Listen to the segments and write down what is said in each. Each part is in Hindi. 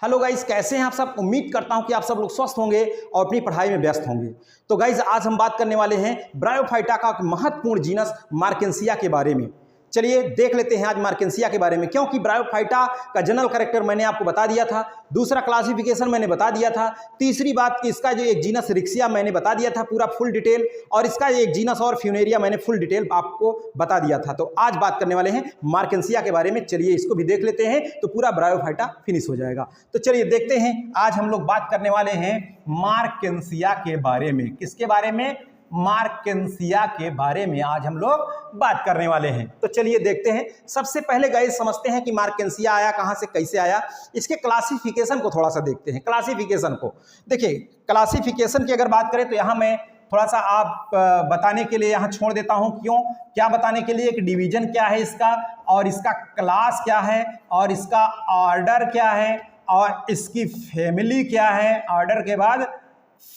हेलो गाइस, कैसे हैं आप सब। उम्मीद करता हूं कि आप सब लोग स्वस्थ होंगे और अपनी पढ़ाई में व्यस्त होंगे। तो गाइस, आज हम बात करने वाले हैं ब्रायोफाइटा का महत्वपूर्ण जीनस मार्केंसिया के बारे में। चलिए देख लेते हैं आज मार्केंसिया के बारे में, क्योंकि ब्रायोफाइटा का जनरल कैरेक्टर मैंने आपको बता दिया था, दूसरा क्लासिफिकेशन मैंने बता दिया था, तीसरी बात कि इसका जो एक जीनस रिक्सिया मैंने बता दिया था पूरा फुल डिटेल, और इसका एक जीनस और फ्यूनेरिया मैंने फुल डिटेल आपको बता दिया था। तो आज बात करने वाले हैं मार्केंसिया के बारे में। चलिए इसको भी देख लेते हैं तो पूरा ब्रायोफाइटा फिनिश हो जाएगा। तो चलिए देखते हैं, आज हम लोग बात करने वाले हैं मार्केंसिया के बारे में। किसके बारे में? मार्केंसिया के बारे में आज हम लोग बात करने वाले हैं। तो चलिए देखते हैं। सबसे पहले गाइस समझते हैं कि मार्केंसिया आया कहां से, कैसे आया। इसके क्लासिफिकेशन को थोड़ा सा देखते हैं। क्लासिफिकेशन को देखिए, क्लासिफिकेशन की अगर बात करें तो यहां मैं थोड़ा सा आप बताने के लिए यहां छोड़ देता हूं। क्यों? क्या बताने के लिए कि डिवीजन क्या है इसका, और इसका क्लास क्या है, और इसका ऑर्डर क्या है, और इसकी फैमिली क्या है, ऑर्डर के बाद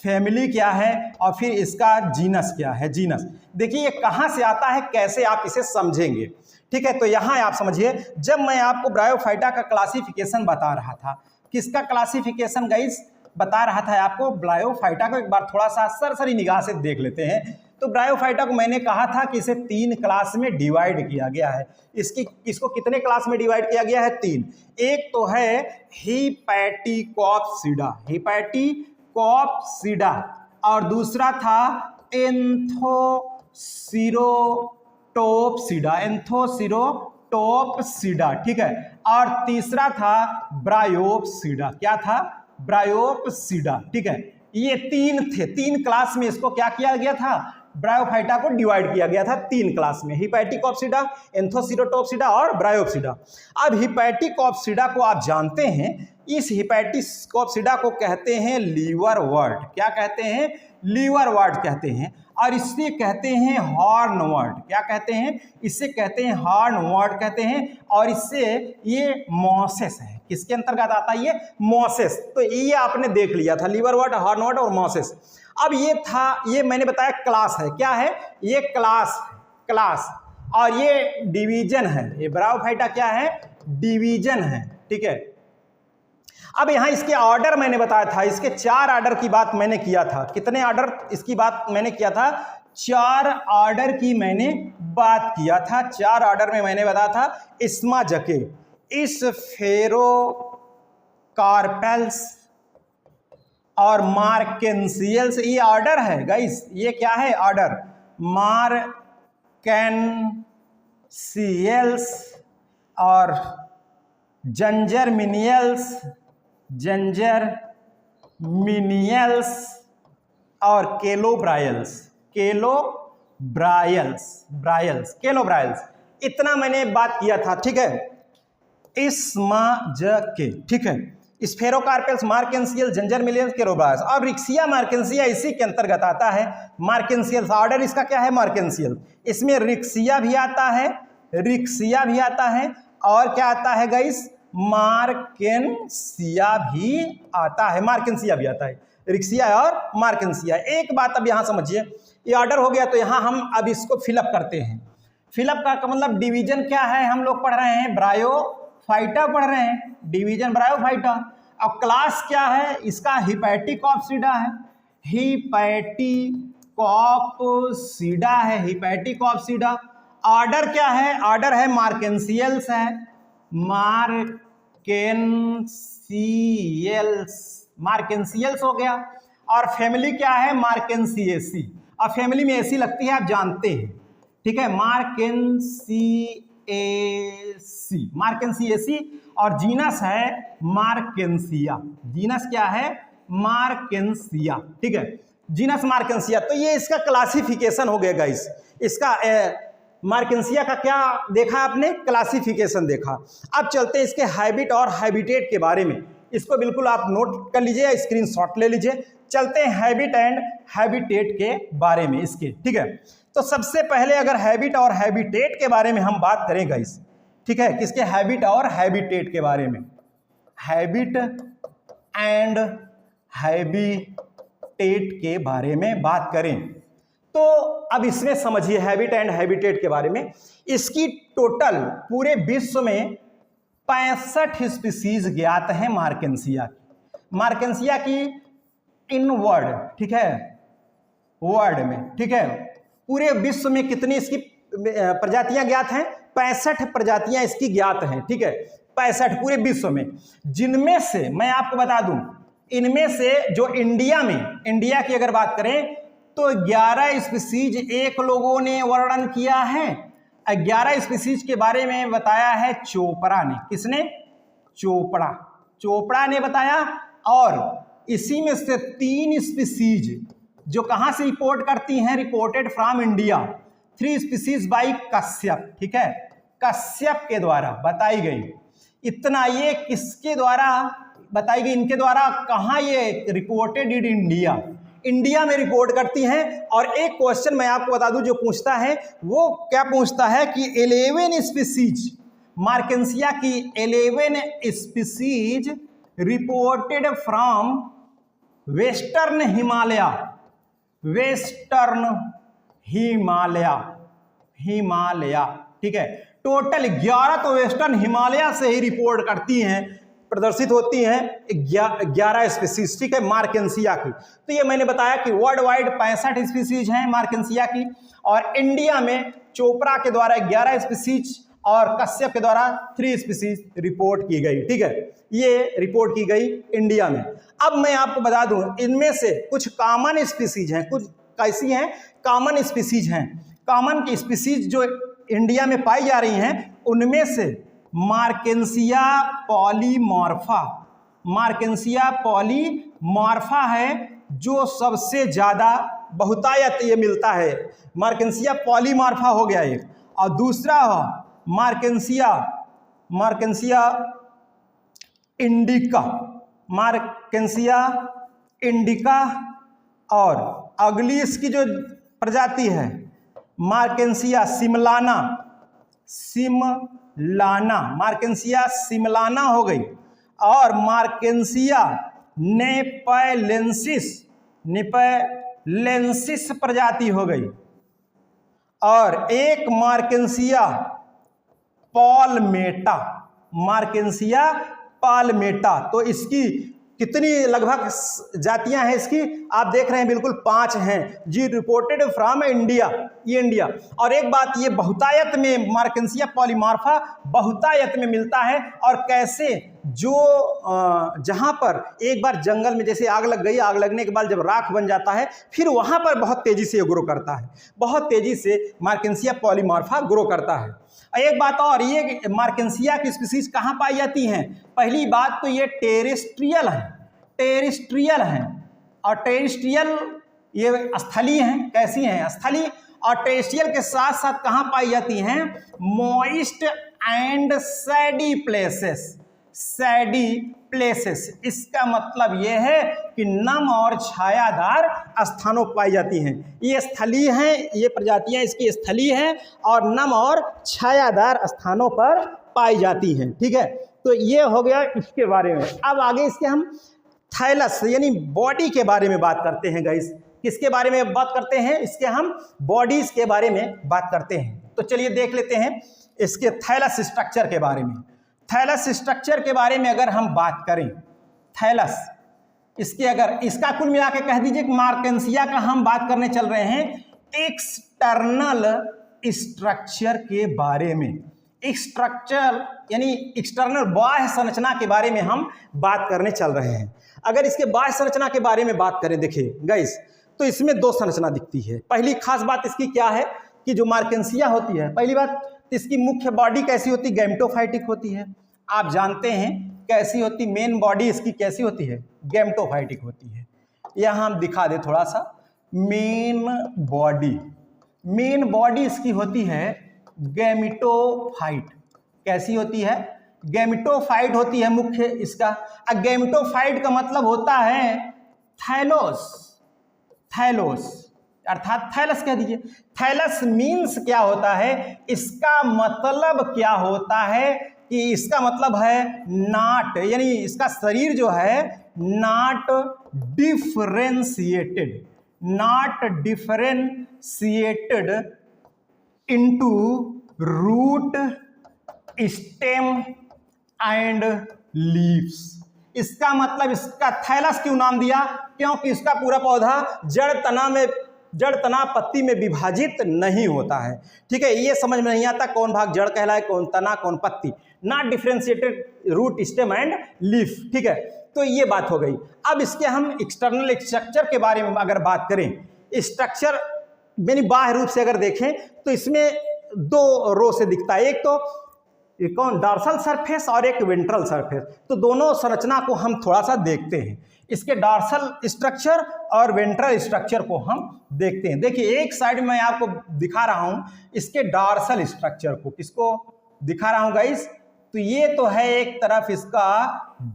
फैमिली क्या है, और फिर इसका जीनस क्या है। जीनस देखिए ये कहां से आता है, कैसे आप इसे समझेंगे। ठीक है, तो यहां आप समझिए, जब मैं आपको ब्रायोफाइटा का क्लासिफिकेशन बता रहा था, किसका क्लासिफिकेशन गाइस बता रहा था आपको, ब्रायोफाइटा को एक बार थोड़ा सा सरसरी निगाह से देख लेते हैं। तो ब्रायोफाइटा को मैंने कहा था कि इसे 3 क्लास में डिवाइड किया गया है। इसको कितने क्लास में डिवाइड किया गया है? 3। एक तो है हिपैटिकॉप्सिडा, हिपैटिकॉप्सिडा, और दूसरा था एंथोसिरोटोप्सिडा, एंथोसिरोटोप्सिडा। ठीक है, और तीसरा था ब्रायोप्सिडा। क्या था? ब्रायोप्सिडा। ठीक है, ये 3 थे। 3 क्लास में इसको क्या किया गया था? ब्रायोफाइटा को डिवाइड किया गया था 3 क्लास में, हिपैटिकॉप्सिडा, एंथोसिरोटोप्सिडा और ब्रायोप्सिडा। अब हिपैटिकॉप्सिडा को आप जानते हैं, इस हिपैटिकॉप्सिडा को कहते हैं लीवरवर्ट। क्या कहते हैं? लीवरवर्ट कहते हैं। और इससे कहते हैं हॉर्नवर्ट। क्या कहते हैं? इससे कहते हैं हॉर्नवर्ट कहते हैं। और इससे ये मॉसेस है। किसके अंतर्गत आता है? ये मॉसेस। तो ये आपने देख लिया था, लीवरवर्ट, हॉर्नवर्ट और मॉसेस। अब ये था, ये मैंने बताया क्लास है। क्या है? ये क्लास है, क्लास। और ये डिवीजन है। ये ब्रायोफाइटा क्या है? डिवीजन है। ठीक है, अब यहां इसके ऑर्डर मैंने बताया था, इसके 4 ऑर्डर की बात मैंने किया था। कितने ऑर्डर इसकी बात मैंने किया था? 4 ऑर्डर की मैंने बात किया था। 4 ऑर्डर में मैंने बताया था इस्मा जके, इस फेरोकार्पेल्स और मार्केंसियल्स। ये ऑर्डर है गाइस, ये क्या है? ऑर्डर। मार्केंसियल्स और जंजरमिनियल्स, जंजरमिनियल्स और केलोब्रायल्स, केलोब्रायल्स। इतना मैंने बात किया था। ठीक है, इस्मा जके। ठीक है, स्फेरोकार्पेल्स, मार्केंसियल, जंजरमिनियल्स, केलोब्रायल्स। और रिक्सिया मार्केंसिया इसी के अंतर्गत आता है। मार्केंसियल्स ऑर्डर इसका क्या है? मार्केंसियल। इसमें रिक्सिया भी आता है, रिक्सिया भी आता है, और क्या आता है गाइस? मार्केंसिया भी आता है। मार्केंसिया भी आता है, रिक्सिया और मार्केंसिया। एक बात अब यहां समझिए, ये ऑर्डर हो गया तो यहां हम अब इसको फिलअप करते हैं। फिलअप का मतलब डिवीजन क्या है? हम लोग पढ़ रहे हैं ब्रायोफाइटा पढ़ रहे हैं, डिवीजन ब्रायोफाइटा। और क्लास क्या है इसका? हिपैटिकॉप्सिडा है, हिपैटिकॉप्सिडा है, हिपैटिकॉप्सिडा। ऑर्डर क्या है? ऑर्डर है मार्केंसियल्स है, मार्केंसियल्स हो गया। और फैमिली क्या है? मार्केंसिएसी। और फैमिली में ऐसी लगती है, आप जानते हैं। ठीक है, मार्केंसिएसी। और जीनस है मार्केंसिया। जीनस क्या है? मार्केंसिया। ठीक है, जीनस मार्केंसिया। तो ये इसका क्लासिफिकेशन हो गया गाइस। इसका मार्केंसिया का क्या देखा आपने? क्लासिफिकेशन देखा। अब चलते हैं इसके हैबिट और हैबिटेट के बारे में। इसको बिल्कुल आप नोट कर लीजिए, स्क्रीनशॉट ले लीजिए। चलते हैं हैबिट एंड हैबिटेट के बारे में इसके। ठीक है, तो सबसे पहले अगर हैबिट और हैबिटेट के बारे में हम बात करें गाइस, ठीक है, किसके? हैबिट और हैबिटेट के बारे में। हैबिट एंड हैबिटेट के बारे में बात करें तो अब इसमें समझिए हैबिट एंड हैबिटेट के बारे में। इसकी टोटल पूरे विश्व में 65 स्पीसीज ज्ञात हैं मार्केंसिया की। मार्केंसिया की इन वर्ड, ठीक है, वर्ल्ड में, ठीक है, पूरे विश्व में कितनी इसकी प्रजातियां ज्ञात हैं? 65 प्रजातियां इसकी ज्ञात हैं, ठीक है, 65 पूरे विश्व में। जिनमें से मैं आपको बता दूं, इनमें से जो इंडिया की अगर बात करें तो 11 स्पीसीज एक लोगों ने वर्णन किया है। 11 स्पीसीज के बारे में बताया है चोपड़ा ने। किसने? चोपड़ा ने बताया। और इसी में से 3 स्पीसीज जो कहां से रिपोर्ट करती हैं, reported from India, 3 species by Kashyap, ठीक है, कश्यप के द्वारा बताई गई। इतना ये किसके द्वारा बताई गई? इनके द्वारा। कहां ये रिपोर्टेड इन इंडिया में रिपोर्ट करती हैं। और एक क्वेश्चन मैं आपको बता दूं जो पूछता है, वो क्या पूछता है कि 11 स्पीसीज, मार्केंसिया की 11 species reported from western Himalaya, ठीक है। टोटल 11 तो वेस्टर्न हिमालय से ही रिपोर्ट करती हैं, प्रदर्शित होती हैं 11 स्पीसीज, ठीक है, मार्केंसिया की। तो ये मैंने बताया कि वर्ल्ड वाइड 65 स्पीसीज हैं मार्केंसिया की, और इंडिया में चोपड़ा के द्वारा 11 स्पीसीज और कश्यप के द्वारा 3 स्पीसीज रिपोर्ट की गई, ठीक है, ये रिपोर्ट की गई इंडिया में। अब मैं आपको बता दूं, इनमें से कुछ कॉमन स्पीसीज हैं, कुछ कैसी हैं? कॉमन स्पीसीज हैं। कॉमन की स्पीसीज जो इंडिया में पाई जा रही हैं, उनमें से मार्केंसिया पॉलीमॉर्फा है जो सबसे ज्यादा बहुतायत ये मिलता है। मार्केंसिया पॉलीमॉर्फा हो गया एक, और दूसरा मार्केंसिया इंडिका, और अगली इसकी जो प्रजाति है मार्केंसिया सिमलाना हो गई, और मार्केंसिया नेपैलेंसिस प्रजाति हो गई, और एक मार्केंसिया पालमेटा। तो इसकी कितनी लगभग जातियां हैं इसकी? आप देख रहे हैं बिल्कुल 5 हैं जी, रिपोर्टेड फ्रॉम इंडिया, ये इंडिया। और एक बात, ये बहुतायत में मार्केंसिया पॉलीमॉर्फा बहुतायत में मिलता है। और कैसे? जो जहां पर एक बार जंगल में जैसे आग लग गई, आग लगने के बाद जब राख बन जाता है, फिर वहां पर बहुत तेजी से ग्रो करता है, बहुत तेजी से मार्केंसिया पॉलीमॉर्फा ग्रो करता है। एक बात और, ये मार्केंसिया की स्पीसीज कहाँ पाई जाती हैं? पहली बात तो ये टेरेस्ट्रियल हैं, और टेरेस्ट्रियल ये स्थलीय हैं। कैसी हैं? स्थलीय। और टेरेस्ट्रियल के साथ साथ कहाँ पाई जाती हैं? Moist and सैडी places. इसका मतलब ये है कि नम और छायादार स्थानों पर पाई जाती हैं। ये स्थलीय हैं, ये प्रजातियां इसकी स्थलीय हैं और नम और छायादार स्थानों पर पाई जाती हैं, ठीक है। तो ये हो गया इसके बारे में। अब आगे इसके हम थाइलस यानी बॉडी के बारे में बात करते हैं गाइस। किसके बारे में बात करते हैं? इसके हम बॉडीज के बारे में बात करते हैं। तो चलिए देख लेते हैं इसके थैलस स्ट्रक्चर के बारे में। थैलस स्ट्रक्चर के बारे में अगर हम बात करें, थैलस इसके अगर इसका कुल मिला के कह दीजिए कि मार्केंसिया का हम बात करने चल रहे हैं एक्सटर्नल स्ट्रक्चर के बारे में। स्ट्रक्चर यानी एक्सटर्नल बाह्य संरचना के बारे में हम बात करने चल रहे हैं। अगर इसके बाह्य संरचना के बारे में बात करें, देखिए गाइस, तो इसमें 2 संरचना दिखती है। पहली खास बात इसकी क्या है कि जो मार्केंसिया होती है, पहली बात इसकी मुख्य बॉडी कैसी होती है? गैमेटोफाइटिक होती है। आप जानते हैं कैसी होती, मेन बॉडी इसकी कैसी होती है? गैमेटोफाइटिक होती है। यहाँ हम दिखा दें थोड़ा सा। मेन बॉडी इसकी होती है गैमेटोफाइट। कैसी होती है? गैमेटोफाइट होती है मुख्य इसका। गैमेटोफाइट का मतलब होता है थैलोस अर्थात थैलस कह दीजिए। थैलस मीन्स क्या होता है? इसका मतलब क्या होता है कि इसका मतलब है नॉट, यानी इसका शरीर जो है not differentiated into root, stem and leaves. इसका मतलब इसका थैलस क्यों नाम दिया? क्योंकि इसका पूरा पौधा जड़ तना पत्ती में विभाजित नहीं होता है। ठीक है, ये समझ में नहीं आता कौन भाग जड़ कहलाए, कौन तना, कौन पत्ती। Not differentiated root, stem and leaf. ठीक है, तो ये बात हो गई। अब इसके हम एक्सटर्नल स्ट्रक्चर के बारे में अगर बात करें, स्ट्रक्चर यानी बाह्य रूप से अगर देखें तो इसमें दो रो से दिखता है, एक तो कौन डॉर्सल सरफेस और एक वेंट्रल सरफेस। तो दोनों संरचना को हम थोड़ा सा देखते हैं, इसके डॉर्सल स्ट्रक्चर और वेंट्रल स्ट्रक्चर को हम देखते हैं। देखिए एक साइड में मैं आपको दिखा रहा हूं इसके डॉर्सल स्ट्रक्चर को, किसको दिखा रहा हूं गाइस? तो ये तो है एक तरफ इसका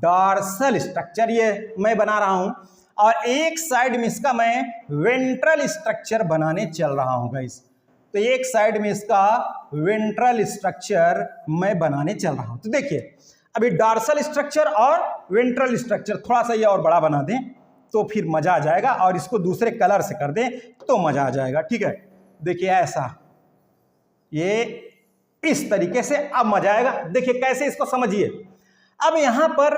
डॉर्सल स्ट्रक्चर, ये मैं बना रहा हूं, और एक साइड में इसका मैं वेंट्रल स्ट्रक्चर बनाने चल रहा हूं गाइस। तो एक साइड में इसका वेंट्रल स्ट्रक्चर मैं बनाने चल रहा हूं। तो देखिए अभी डॉर्सल स्ट्रक्चर और वेंट्रल स्ट्रक्चर, थोड़ा सा ये और बड़ा बना दें तो फिर मजा आ जाएगा, और इसको दूसरे कलर से कर दें तो मजा आ जाएगा। ठीक है, देखिए ऐसा, ये इस तरीके से अब मजा आएगा। देखिए कैसे, इसको समझिए। अब यहां पर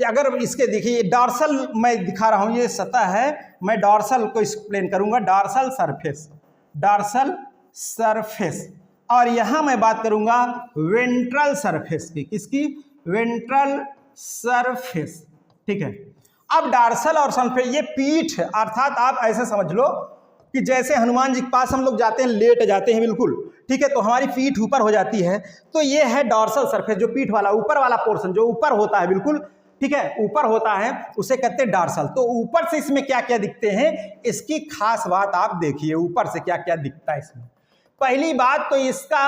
अगर इसके देखिए डॉर्सल मैं दिखा रहा हूं, ये सतह है, मैं डॉर्सल को एक्सप्लेन करूंगा, डॉर्सल सरफेस, डॉर्सल सरफेस। और यहां मैं बात करूंगा वेंट्रल सरफेस की, किसकी? Ventral surface. ठीक है, अब डॉर्सल और सरफेस ये पीठ, अर्थात आप ऐसे समझ लो कि जैसे हनुमान जी के पास हम लोग जाते हैं, लेट जाते हैं बिल्कुल, ठीक है, तो हमारी पीठ ऊपर हो जाती है, तो ये है डॉर्सल सरफेस, जो पीठ वाला ऊपर वाला पोर्शन जो ऊपर होता है बिल्कुल, ठीक है, ऊपर होता है, उसे कहते हैं डॉर्सल। तो ऊपर से इसमें क्या क्या दिखते हैं, इसकी खास बात आप देखिए, ऊपर से क्या क्या दिखता है इसमें। पहली बात तो इसका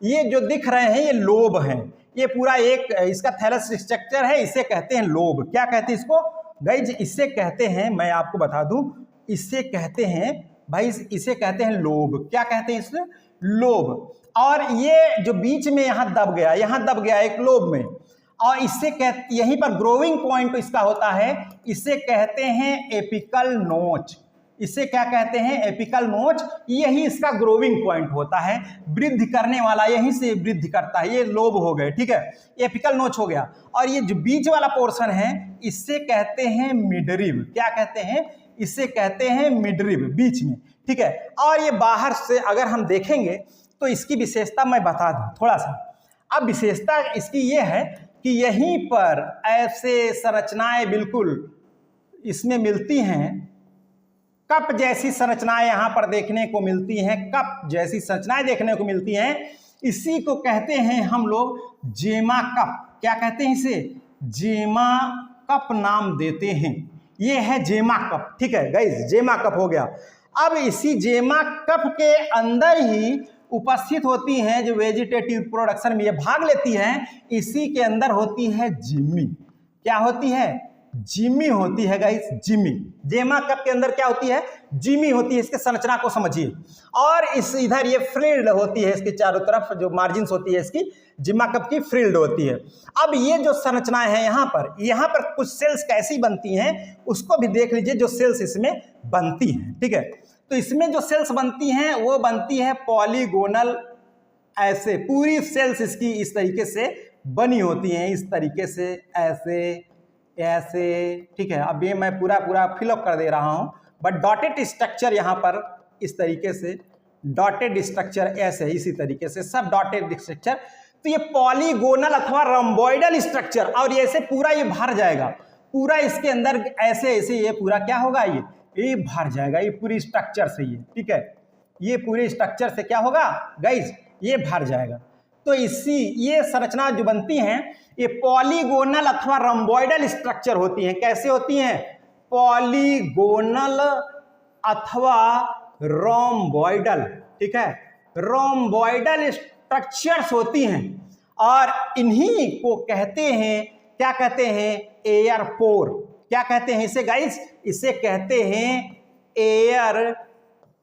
ये जो दिख रहे हैं ये लोब हैं, ये पूरा एक इसका थैलस स्ट्रक्चर है, इसे कहते हैं लोब। क्या कहते हैं इसको गाइज? इससे कहते हैं, मैं आपको बता दूं, इससे कहते हैं भाई, इसे कहते हैं लोब। क्या कहते हैं इसे? लोब। और ये जो बीच में यहां दब गया एक लोब में, और इससे कहते, यहीं पर ग्रोइंग पॉइंट इसका होता है, इसे कहते हैं एपिकल नोच। इसे क्या कहते हैं? एपिकल नोच। यही इसका ग्रोविंग पॉइंट होता है, वृद्धि करने वाला, यहीं से वृद्धि करता है। ये लोब हो गए, ठीक है, एपिकल नोच हो गया। और ये जो बीच वाला पोर्शन है इससे कहते हैं मिडरिब। क्या कहते हैं? इससे कहते हैं मिडरिब, बीच में, ठीक है। और ये बाहर से अगर हम देखेंगे तो इसकी विशेषता मैं बता दूं थोड़ा सा। अब विशेषता इसकी ये है कि यहीं पर ऐसे संरचनाएं बिल्कुल इसमें मिलती हैं, कप जैसी संरचनाएं यहां पर देखने को मिलती हैं, कप जैसी संरचनाएं देखने को मिलती हैं। इसी को कहते हैं हम लोग जेमा कप। क्या कहते हैं इसे? जेमा कप नाम देते हैं। ये है जेमा कप, ठीक है गाइस, जेमा कप हो गया। अब इसी जेमा कप के अंदर ही उपस्थित होती हैं जो वेजिटेटिव प्रोडक्शन में ये भाग लेती हैं, इसी के अंदर होती है जिम्मी। क्या होती है? जिम्मी होती है गाइस, जिम्मी। जेमा कप के अंदर क्या होती है? जिम्मी होती है। इसके संरचना को समझिए। और इस इधर ये फ्रिल्ड होती है, इसके चारों तरफ जो मार्जिन्स होती है इसकी, जेमा कप की फ्रिल्ड होती है। अब ये जो संरचनाएं हैं यहाँ पर कुछ सेल्स कैसी बनती हैं उसको भी देख लीजिए, जो सेल्स इसमें बनती हैं, ठीक है। तो इसमें जो सेल्स बनती हैं वो बनती है पॉलीगोनल, ऐसे पूरी सेल्स इसकी इस तरीके से बनी होती हैं, इस तरीके से, ऐसे ऐसे, ठीक है। अब ये मैं पूरा फिलअप कर दे रहा हूं, बट डॉटेड स्ट्रक्चर यहाँ पर इस तरीके से, डॉटेड स्ट्रक्चर ऐसे, इसी तरीके से सब डॉटेड स्ट्रक्चर। तो ये पॉलीगोनल अथवा रोम्बोइडल स्ट्रक्चर, और ये ऐसे पूरा ये भर जाएगा, पूरा इसके अंदर ऐसे ऐसे ये पूरा क्या होगा, ये भर जाएगा, ये पूरी स्ट्रक्चर से, ये ठीक है, ये पूरे स्ट्रक्चर से क्या होगा गाइज, ये भर जाएगा। तो इसी ये संरचना जो बनती हैं ये पॉलीगोनल अथवा रोम्बोइडल स्ट्रक्चर होती हैं। कैसे होती हैं? पॉलीगोनल अथवा रोम्बोइडल, ठीक है, रोम्बोइडल स्ट्रक्चर्स होती हैं। और इन्हीं को कहते हैं, क्या कहते हैं? एयर पोर। क्या कहते हैं इसे गाइस? इसे कहते हैं एयर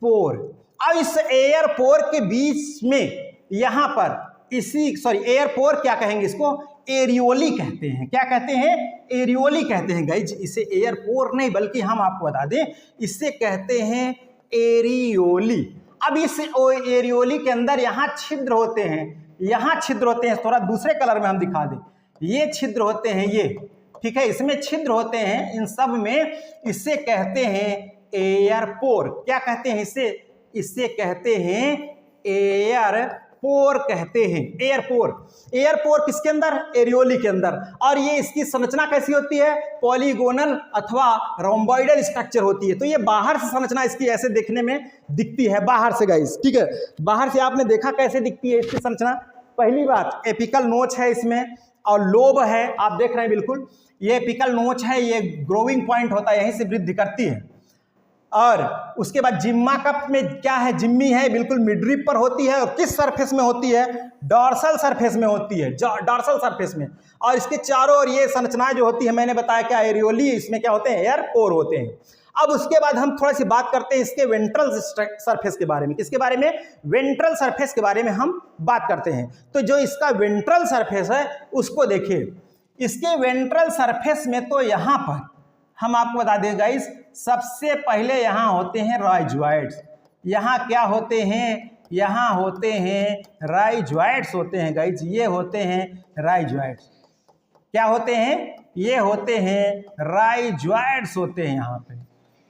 पोर। अब इस एयर पोर के बीच में यहां पर एयर पोर क्या कहेंगे इसको? एरियोली कहते हैं। क्या कहते हैं? एरियोली कहते हैं गाइज। इसे एयर पोर नहीं बल्कि हम आपको बता दें इससे कहते हैं एरियोली। अब इस एरियोली के अंदर यहाँ छिद्र होते हैं, यहाँ छिद्र होते हैं, थोड़ा दूसरे कलर में हम दिखा दें। ये छिद्र होते हैं ये, ठीक है, इसमें छिद्र होते हैं, इन सब में इसे कहते हैं एयर पोर। क्या कहते हैं इसे? इसे कहते हैं एयर पोर कहते हैं, एयर पोर। एयर पोर किसके अंदर? एरियोली के अंदर। और ये इसकी संरचना कैसी होती है? पॉलीगोनल अथवा रोम्बॉइडल स्ट्रक्चर होती है। तो ये बाहर से संरचना इसकी ऐसे देखने में दिखती है, बाहर से गाइस, ठीक है, बाहर से आपने देखा कैसे दिखती है इसकी संरचना। पहली बात, एपिकल नोच है इसमें और लोब है, आप देख रहे हैं बिल्कुल, ये एपिकल नोच है, ये ग्रोइंग पॉइंट होता है, यहीं से वृद्धि करती है। और उसके बाद जिम्मा कप में क्या है? जिम्मी है, बिल्कुल मिडरिप पर होती है। और किस सरफेस में होती है? डॉर्सल सरफेस में होती है, डॉर्सल सरफेस में। और इसके चारों ओर ये संरचनाएं जो होती है, मैंने बताया क्या, एरियोली, इसमें क्या होते हैं? एयर पोर होते हैं। अब उसके बाद हम थोड़ा सी बात करते हैं इसके वेंट्रल सरफेस के बारे में। किसके बारे में? वेंट्रल सरफेस के बारे में हम बात करते हैं। तो जो इसका वेंट्रल सरफेस है उसको देखिए। इसके वेंट्रल सरफेस में तो यहाँ पर हम आपको बता दें गाइस, सबसे पहले यहाँ होते हैं राइजॉइड्स। यहाँ क्या होते हैं? यहाँ होते हैं राइजॉइड्स होते हैं गाइस, ये होते हैं राइजॉइड्स। क्या होते हैं? ये होते हैं राइजॉइड्स होते हैं।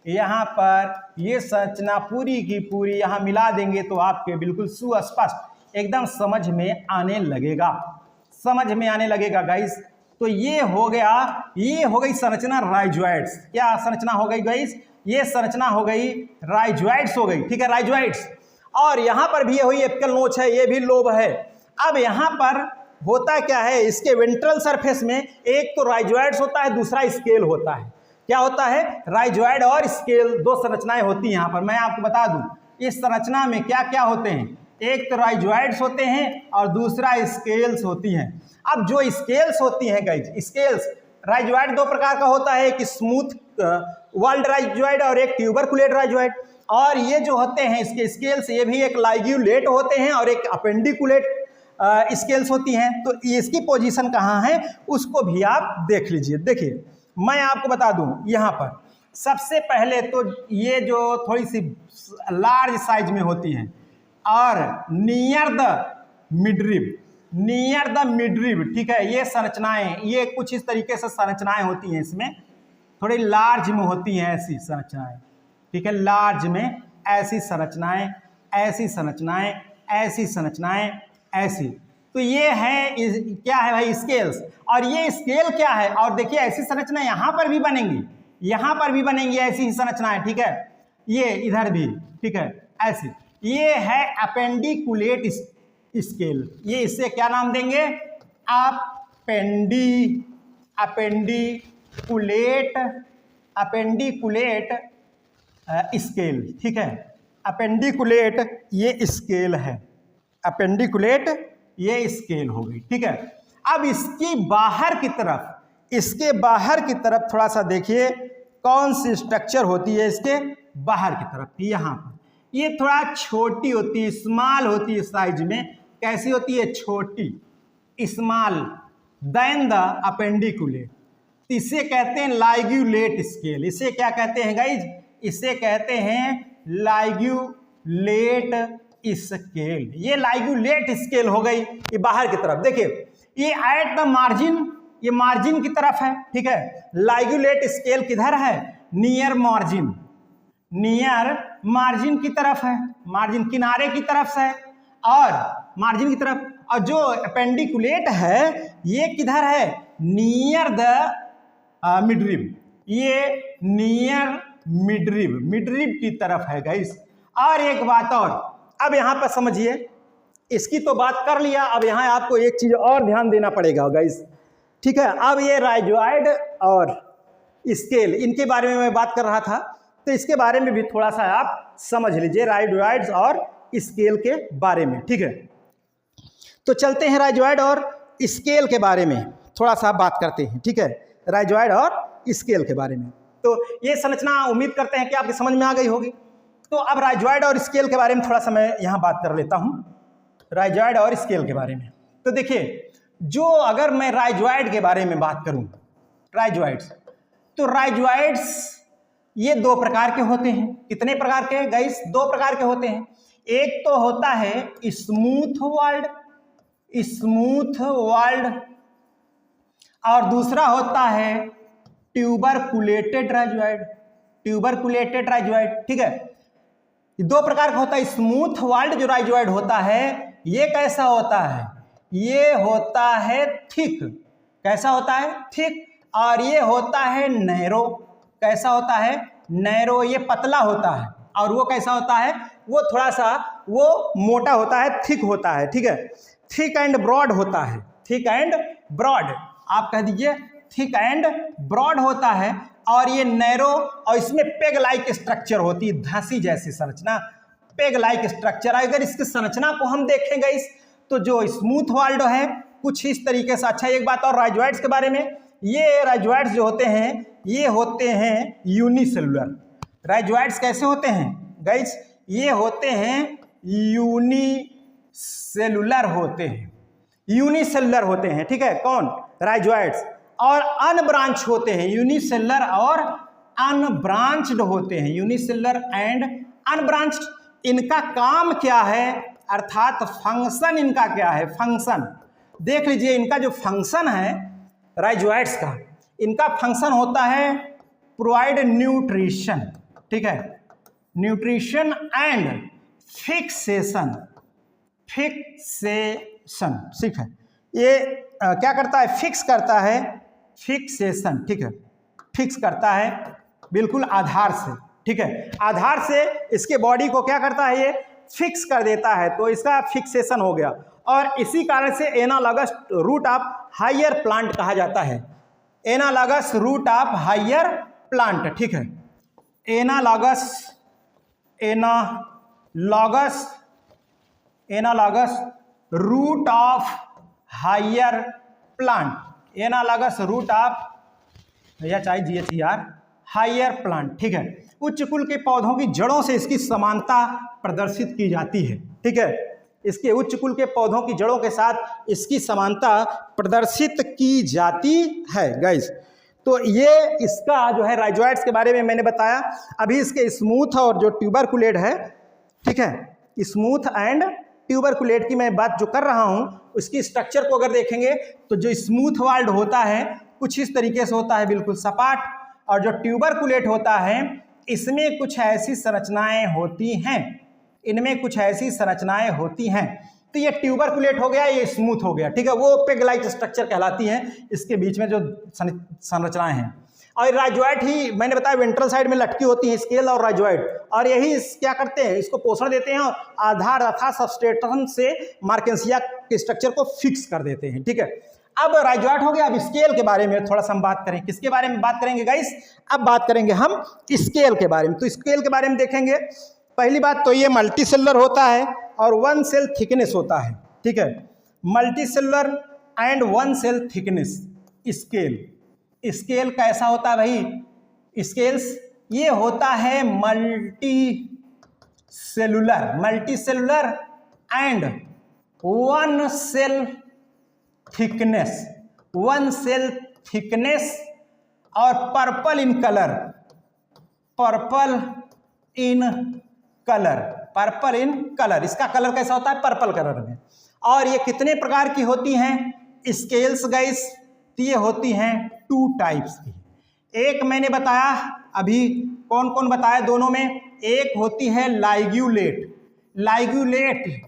यहाँ पर ये संरचना पूरी की पूरी यहाँ मिला देंगे तो आपके बिल्कुल सुस्पष्ट एकदम समझ में आने लगेगा, समझ में आने लगेगा गाइस। तो ये हो गया, ये हो गई संरचना राइजॉइड्स। क्या संरचना हो गई गाइस? ये संरचना हो गई राइजॉइड्स हो गई, ठीक है, राइजॉइड्स। और यहाँ पर भी ये हुई एपिकल नोच है, ये भी लोब है। अब यहाँ पर होता क्या है? इसके वेंट्रल सरफेस में एक तो राइजॉइड्स होता है, दूसरा स्केल होता है। क्या होता है? राइजॉइड और स्केल, दो संरचनाएं होती हैं यहाँ पर। मैं आपको बता दूं इस संरचना में क्या क्या होते हैं। एक तो राइजॉइड्स होते हैं और दूसरा स्केल्स होती हैं। अब जो स्केल्स होती हैं गाइज, स्केल्स, राइजॉइड दो प्रकार का होता है, एक स्मूथ वॉल्ड राइजॉइड और एक ट्यूबरकुलेट राइजॉइड। और ये जो होते हैं इसके स्केल्स, ये भी एक लाइग्यूलेट होते हैं और एक अपेंडिकुलेट स्केल्स होती हैं। तो इसकी पोजीशन कहाँ है उसको भी आप देख लीजिए। देखिए मैं आपको बता दूं, यहाँ पर सबसे पहले तो ये जो थोड़ी सी लार्ज साइज में होती हैं और near the midrib, near the midrib, ठीक है, ये संरचनाएं, ये कुछ इस तरीके से संरचनाएं होती हैं, इसमें थोड़ी लार्ज में होती हैं ऐसी संरचनाएं, ठीक है, लार्ज में ऐसी संरचनाएं, ऐसी संरचनाएं, ऐसी संरचनाएं, ऐसी। तो ये है क्या है भाई? स्केल्स। और ये स्केल क्या है? और देखिए ऐसी संरचना यहाँ पर भी बनेंगी, यहाँ पर भी बनेंगी ऐसी ही संरचनाएं, ठीक है, ये इधर भी, ठीक है, ऐसी। ये है अपेंडिकुलेट स्केल। ये इससे क्या नाम देंगे? अपेंडिकुलेट स्केल, ठीक है, अपेंडिकुलेट ये स्केल है, अपेंडिकुलेट ये स्केल हो गई, ठीक है। अब इसकी बाहर की तरफ, इसके बाहर की तरफ थोड़ा सा देखिए कौन सी स्ट्रक्चर होती है इसके बाहर की तरफ। यहाँ पर ये थोड़ा छोटी होती है, स्मॉल होती है साइज में। कैसी होती है? छोटी, स्मॉल देन द अपेंडिकुलेट। इसे कहते हैं लाइग्यूलेट स्केल। इसे क्या कहते हैं गाइज? इसे कहते हैं लाइग्यूलेट स्केल। ये लाइग्यूलेट स्केल हो गई, ये बाहर की तरफ। देखिए ये एट द मार्जिन, ये मार्जिन की तरफ है, ठीक है। लाइग्यूलेट स्केल किधर है? नियर मार्जिन, नियर मार्जिन की तरफ है, मार्जिन किनारे की तरफ से, और मार्जिन की तरफ। और जो अपेंडिकुलेट है ये किधर है? नियर द मिडरिब, ये नियर मिडरिब, मिडरिब की तरफ है गाइस। और एक बात और, अब यहाँ पर समझिए, इसकी तो बात कर लिया, अब यहाँ आपको एक चीज और ध्यान देना पड़ेगा गाइस, ठीक है। अब ये राइजॉइड और स्केल, इनके बारे में मैं बात कर रहा था, तो इसके बारे में भी थोड़ा सा आप समझ लीजिए, राइजॉइड्स और स्केल के बारे में, ठीक है। तो चलते हैं राइजॉइड और स्केल के बारे में थोड़ा सा बात करते हैं, ठीक है, राइजॉइड और स्केल के बारे में। तो ये संरचना उम्मीद करते हैं कि आपकी समझ में आ गई होगी। तो अब राइजॉइड और स्केल के बारे में थोड़ा सा मैं यहाँ बात कर लेता हूँ, राइजॉइड और स्केल के बारे में। तो देखिए, जो अगर मैं राइजॉइड के बारे में बात करूँ, राइजॉइड्स, तो राइजॉइड्स ये दो प्रकार के होते हैं। कितने प्रकार के गाइस? दो प्रकार के होते हैं। एक तो होता है स्मूथ वॉल्ड, स्मूथ वॉल्ड और दूसरा होता है ट्यूबरकुलेटेड राइजोइड, ट्यूबरकुलेटेड राइजोइड, ठीक है। दो प्रकार का होता है। स्मूथ वाल्ड जो राइजोइड होता है ये कैसा होता है, ये होता है थिक, कैसा होता है, थिक। और ये होता है नैरो, कैसा होता है, नैरो, ये पतला होता है। और वो कैसा होता है, वो थोड़ा सा वो मोटा होता है, थिक होता है, ठीक है। थिक एंड ब्रॉड होता है, थिक एंड ब्रॉड, आप कह दीजिए थिक एंड ब्रॉड होता है। और ये नैरो, और इसमें पेग लाइक स्ट्रक्चर होती है, धांसी जैसी संरचना, पेग लाइक स्ट्रक्चर। अगर इसकी संरचना को हम देखेंगे इस, तो जो स्मूथ वाल्ड है कुछ इस तरीके से। अच्छा, एक बात और राइजोइड्स के बारे में, ये राइजोइड्स जो होते हैं ये होते हैं यूनिसेलुलर। राइजोइड्स कैसे होते हैं गाइस, ये होते हैं यूनिसेलुलर होते हैं, यूनिसेलुलर होते हैं, ठीक है, कौन, राइजोइड्स। और अनब्रांच होते हैं, यूनिसेलुलर और अनब्रांच्ड होते हैं, यूनिसेलुलर एंड अनब्रांच्ड। इनका काम क्या है, अर्थात फंक्शन इनका क्या है, फंक्शन देख लीजिए। इनका जो फंक्शन है राइजोइड्स का, इनका फंक्शन होता है प्रोवाइड न्यूट्रिशन, ठीक है, न्यूट्रिशन एंड फिक्सेशन, फिक्सेशन, ठीक है। ये क्या करता है, फिक्स करता है, फिक्सेशन, ठीक है, फिक्स करता है बिल्कुल आधार से, ठीक है, आधार से इसके बॉडी को क्या करता है, ये फिक्स कर देता है, तो इसका फिक्सेशन हो गया। और इसी कारण से analogous root of higher plant कहा जाता है, analogous root of higher plant, ठीक है, analogous, analogous, analogous root of higher plant, analogous root of HIGHER higher plant, ठीक है। उच्च कुल के पौधों की जड़ों से इसकी समानता प्रदर्शित की जाती है, ठीक है, इसके उच्च कुल के पौधों की जड़ों के साथ इसकी समानता प्रदर्शित की जाती है गाइस। तो ये इसका जो है राइजोइड्स के बारे में मैंने बताया। अभी इसके स्मूथ और जो ट्यूबरकुलेट है, ठीक है, स्मूथ एंड ट्यूबरकुलेट की मैं बात जो कर रहा हूँ, उसकी स्ट्रक्चर को अगर देखेंगे तो जो स्मूथ वाल्ड होता है कुछ इस तरीके से होता है, बिल्कुल सपाट। और जो ट्यूबरकुलेट होता है इसमें कुछ ऐसी संरचनाएं होती हैं, इनमें कुछ ऐसी संरचनाएं होती हैं। तो ये ट्यूबरकुलेट हो गया, ये स्मूथ हो गया, ठीक है, वो पेग लाइक स्ट्रक्चर कहलाती हैं, इसके बीच में जो संरचनाएं हैं। और राइजोइड ही मैंने बताया वेंट्रल साइड में लटकी होती है, स्केल और राइजोइड, और यही क्या करते हैं, इसको पोषण देते हैं और आधार अर्थात सबस्ट्रेटम से मार्केंसिया के स्ट्रक्चर को फिक्स कर देते हैं, ठीक है। अब राइजोइड हो गया। अब स्केल के बारे में थोड़ा सा हम बात करें, किसके बारे में बात करेंगे गाइस, अब बात करेंगे हम स्केल के बारे में। तो स्केल के बारे में देखेंगे, पहली बात तो ये मल्टी सेलुलर होता है और 1 सेल थिकनेस होता है, ठीक है, multicellular and 1 cell thickness scale. Scale कैसा होता है भाई, स्केल्स ये होता है multicellular and 1 cell thickness, 1 cell thickness और purple in colour, purple in colour, purple in colour, इसका कलर कैसा होता है, पर्पल कलर में। और ये कितने प्रकार की होती हैं स्केल्स गाइस, तो ये होती हैं 2 टाइप्स की। एक मैंने बताया अभी, कौन कौन बताया दोनों में, एक होती है लाइग्यूलेट, लाइग्यूलेट,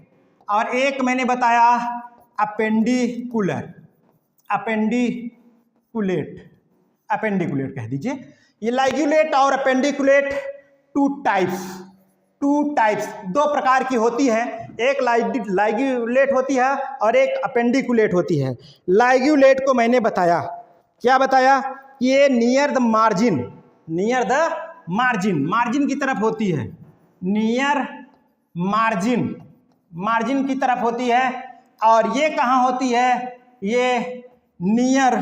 और एक मैंने बताया अपेंडिकुलर, अपेंडिकुलेट, अपेंडिकुलेट कह दीजिए। ये लाइग्यूलेट और अपेंडिकुलेट 2 टाइप्स, 2 टाइप्स, 2 प्रकार की होती है। एक लाइग्यूलेट होती है और एक अपेंडिकुलेट होती है। लाइग्यूलेट को मैंने बताया, क्या बताया, कि ये near the margin, near the margin, margin की तरफ होती है, नियर मार्जिन, मार्जिन की तरफ होती है। और ये कहाँ होती है, ये नियर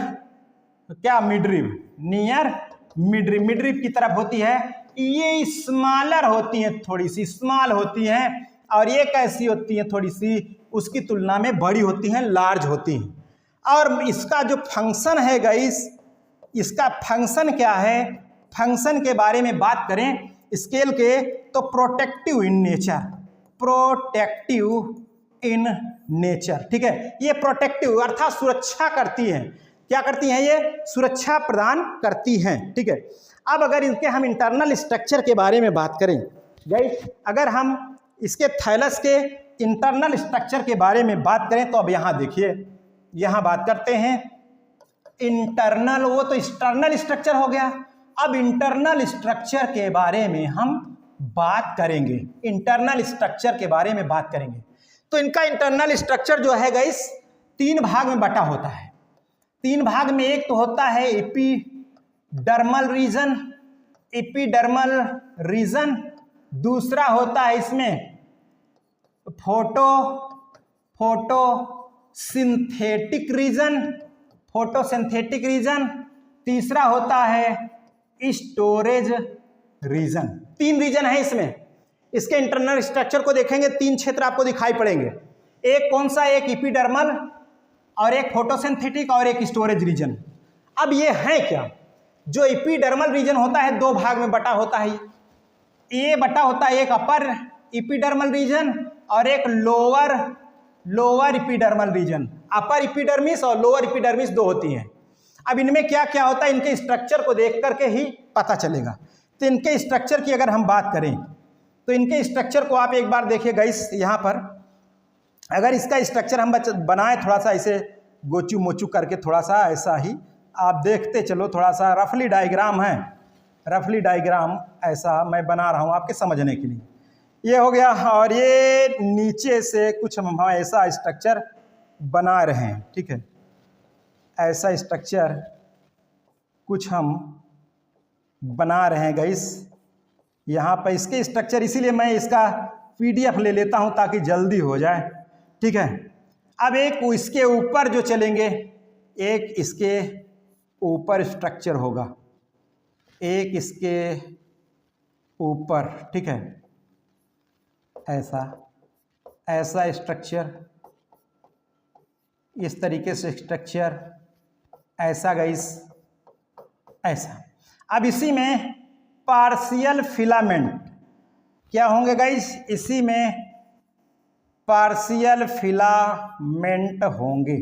क्या, मिडरिब, नियर मिडरिब, मिडरिब की तरफ होती है। ये स्मॉलर होती हैं, थोड़ी सी स्मॉल होती हैं, और ये कैसी होती हैं, थोड़ी सी उसकी तुलना में बड़ी होती हैं, लार्ज होती हैं। और इसका जो फंक्शन है गाइस, इसका फंक्शन क्या है, फंक्शन के बारे में बात करें स्केल के, तो protective in nature, protective in nature, ठीक है, ये प्रोटेक्टिव अर्थात सुरक्षा करती है, क्या करती हैं, ये सुरक्षा प्रदान करती हैं। ठीक है, अब अगर इनके हम इंटरनल स्ट्रक्चर के बारे में बात करें गाइस, अगर हम इसके थैलस के इंटरनल स्ट्रक्चर के बारे में बात करें तो अब यहाँ देखिए, यहाँ बात करते हैं इंटरनल, वो तो एक्सटर्नल स्ट्रक्चर हो गया। अब इंटरनल स्ट्रक्चर के बारे में हम बात करेंगे, इंटरनल स्ट्रक्चर के बारे में बात करेंगे। तो इनका इंटरनल स्ट्रक्चर जो है गाइस 3 भाग में बटा होता है। 3 भाग में एक तो होता है एपिडर्मल रीजन, एपिडर्मल रीजन, दूसरा होता है इसमें फोटोसिंथेटिक रीजन, फोटोसिंथेटिक रीजन, तीसरा होता है स्टोरेज रीजन। 3 रीजन है इसमें। इसके इंटरनल स्ट्रक्चर को देखेंगे 3 क्षेत्र आपको दिखाई पड़ेंगे। एक कौन सा, एक एपिडर्मल और एक फोटोसिंथेटिक और एक स्टोरेज रीजन। अब ये है क्या, जो एपिडर्मल रीजन होता है 2 भाग में बटा होता है। ये बटा होता है एक अपर एपिडर्मल रीजन और एक lower epidermal region. Upper epidermis और लोअर एपिडर्मिस 2 होती हैं। अब इनमें क्या क्या होता है, इनके स्ट्रक्चर को देख करके ही पता चलेगा। तो इनके स्ट्रक्चर की अगर हम बात करें तो इनके स्ट्रक्चर को आप एक बार देखिए गाइस, यहाँ पर अगर इसका स्ट्रक्चर हम बनाए थोड़ा सा ऐसे गोचू मोचू करके, थोड़ा सा ऐसा ही आप देखते चलो, थोड़ा सा रफली डायग्राम है, रफली डायग्राम ऐसा मैं बना रहा हूँ आपके समझने के लिए। ये हो गया, और ये नीचे से कुछ हम ऐसा स्ट्रक्चर बना रहे हैं। ठीक है, ऐसा स्ट्रक्चर कुछ हम बना रहे हैं गाइस यहाँ पर। इसके स्ट्रक्चर इसीलिए मैं इसका PDF ले लेता हूँ ताकि जल्दी हो जाए। ठीक है, अब एक इसके ऊपर जो चलेंगे, एक इसके ऊपर स्ट्रक्चर होगा, एक इसके ऊपर। ठीक है, ऐसा स्ट्रक्चर, इस तरीके से स्ट्रक्चर, ऐसा गाइस, ऐसा। अब इसी में पार्शियल फिलामेंट क्या होंगे गाइस, इसी में पार्शियल फिलामेंट होंगे।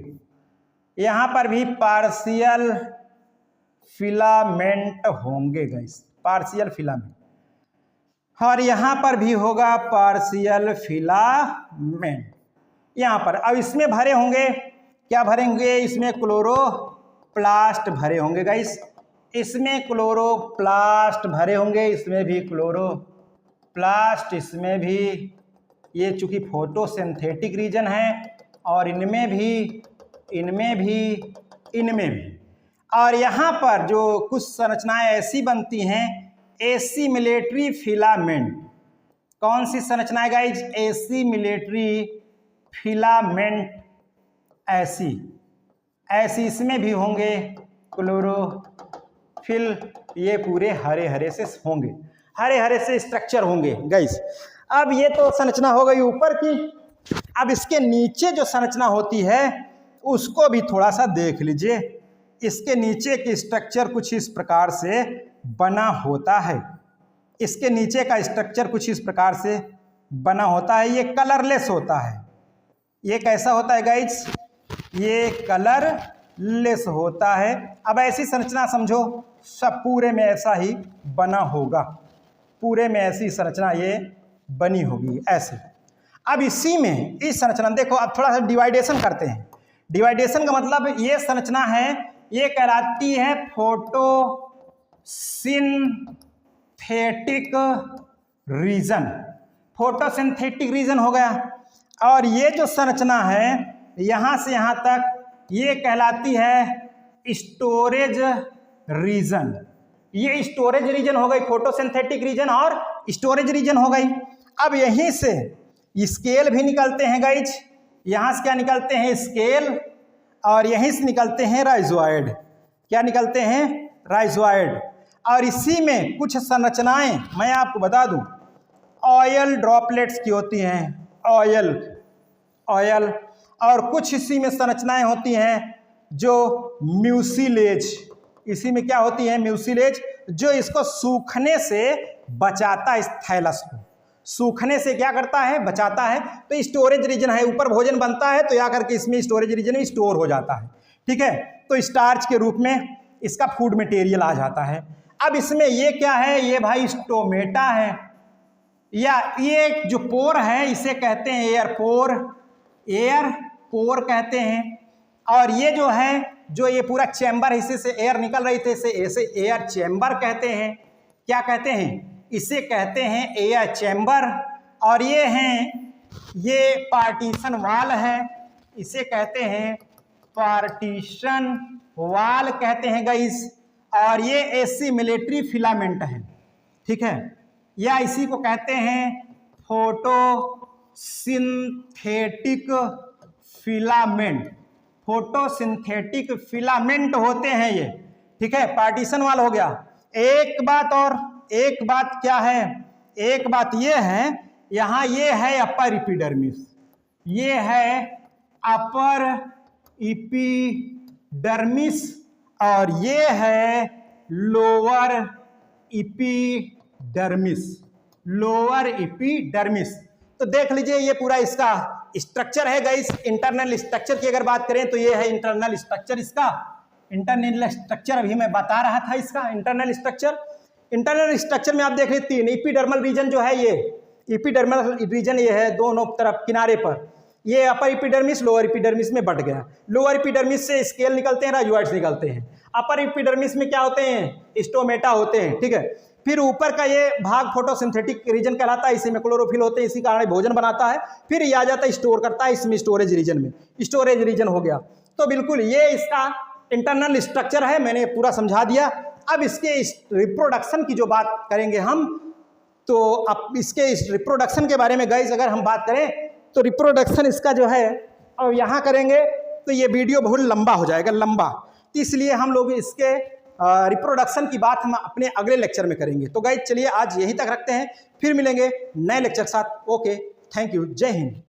यहाँ पर भी पार्शियल फिलामेंट होंगे गाइस, पार्शियल फिलामेंट, और यहाँ पर भी होगा पार्शियल फिलामेंट यहाँ पर। अब इसमें भरे होंगे, क्या भरेंगे, इसमें क्लोरोप्लास्ट भरे होंगे गाइस, इसमें क्लोरोप्लास्ट भरे होंगे, इसमें भी क्लोरोप्लास्ट, इसमें भी। ये चूंकि फोटोसिंथेटिक रीजन है, और इनमें भी, इनमें भी, इनमें भी। और यहाँ पर जो कुछ संरचनाएं ऐसी बनती हैं, एसिमिलेटरी फिलामेंट। कौन सी संरचनाएं गाइज, एसिमिलेटरी फिलामेंट, ऐसी इसमें भी होंगे क्लोरोफिल। ये पूरे हरे हरे से होंगे, हरे हरे से स्ट्रक्चर होंगे गाइस। अब ये तो संरचना हो गई ऊपर की। अब इसके नीचे जो संरचना होती है उसको भी थोड़ा सा देख लीजिए। इसके नीचे की स्ट्रक्चर कुछ इस प्रकार से बना होता है, इसके नीचे का स्ट्रक्चर कुछ इस प्रकार से बना होता है। ये कलरलेस होता है। ये कैसा होता है गाइज, ये कलरलेस होता है। अब ऐसी संरचना समझो सब पूरे में ऐसा ही बना होगा, पूरे में ऐसी संरचना ये बनी होगी ऐसे। अब इसी में इस संरचना देखो, अब थोड़ा सा डिवाइडेशन करते हैं। डिवाइडेशन का मतलब ये संरचना है, ये कहलाती है फोटोसिंथेटिक रीजन। फोटोसिंथेटिक रीजन हो गया। और ये जो संरचना है यहाँ से यहाँ तक, ये कहलाती है स्टोरेज रीजन। ये स्टोरेज रीजन हो गई, फोटोसिंथेटिक रीजन और स्टोरेज रीजन हो गई। अब यहीं से स्केल भी निकलते हैं गाइज, यहाँ से क्या निकलते हैं, स्केल, और यहीं से निकलते हैं राइजोइड। क्या निकलते हैं, राइजोइड। और इसी में कुछ संरचनाएं मैं आपको बता दूं, ऑयल ड्रॉपलेट्स की होती हैं, ऑयल। और कुछ इसी में संरचनाएं होती हैं जो म्यूसिलेज, इसी में क्या होती है, म्यूसिलेज, जो इसको सूखने से बचाता है, इस थैलस को सूखने से क्या करता है, बचाता है। तो स्टोरेज रीजन है, ऊपर भोजन बनता है तो या करके इसमें स्टोरेज रीजन में स्टोर हो जाता है। ठीक है, तो स्टार्च के रूप में इसका फूड मटेरियल आ जाता है। अब इसमें ये क्या है, ये भाई स्टोमेटा है, या ये जो पोर है इसे कहते हैं एयर पोर, एयर पोर कहते हैं। और ये जो है, जो ये पूरा चैम्बर है, इसी से एयर निकल रही थी, इसे एयर चैम्बर कहते हैं। क्या कहते हैं? इसे कहते हैं एयर चैम्बर। और ये हैं, ये पार्टीशन वाल है, इसे कहते हैं पार्टीशन वाल कहते हैं गाइस। और ये एसिमिलेटरी फिलामेंट है, ठीक है, या इसी को कहते हैं फोटोसिंथेटिक फिलामेंट। फोटोसिंथेटिक फिलामेंट होते हैं ये, ठीक है। पार्टीशन वाल हो गया। एक बात और, एक बात क्या है, एक बात ये है, यहाँ ये है अपर एपिडर्मिस, ये है अपर एपिडर्मिस, और ये है लोअर एपिडर्मिस, लोअर एपिडर्मिस। तो देख लीजिए ये पूरा इसका स्ट्रक्चर है गाइस। इंटरनल स्ट्रक्चर की अगर बात करें तो ये है इंटरनल स्ट्रक्चर इसका। इंटरनल स्ट्रक्चर अभी मैं बता रहा था इसका इंटरनल स्ट्रक्चर। इंटरनल स्ट्रक्चर में आप देख रहे 3 एपिडर्मल रीजन जो है, ये एपिडर्मल रीजन ये है दोनों तरफ किनारे पर। ये अपर एपिडर्मिस लोअर एपिडर्मिस में बट गया। लोअर एपिडर्मिस से स्केल निकलते हैं, राइजोइड्स निकलते हैं। अपर एपिडर्मिस में क्या होते हैं? स्टोमेटा होते हैं, ठीक है। फिर ऊपर का ये भाग फोटोसिंथेटिक रीजन कहलाता है, इसी में क्लोरोफिल होते हैं, इसी कारण भोजन बनाता है। फिर ये आ जाता है स्टोर करता है, इसमें स्टोरेज रीजन में, स्टोरेज रीजन हो गया। तो बिल्कुल ये इसका इंटरनल स्ट्रक्चर है, मैंने पूरा समझा दिया। अब इसके रिप्रोडक्शन की जो बात करेंगे हम, तो अब इसके रिप्रोडक्शन के बारे में गाइस अगर हम बात करें तो रिप्रोडक्शन इसका जो है, और यहाँ करेंगे तो ये वीडियो बहुत लंबा हो जाएगा, लंबा। तो इसलिए हम लोग इसके रिप्रोडक्शन की बात हम अपने अगले लेक्चर में करेंगे। तो गाइस चलिए आज यहीं तक रखते हैं, फिर मिलेंगे नए लेक्चर के साथ। ओके, थैंक यू, जय हिंद।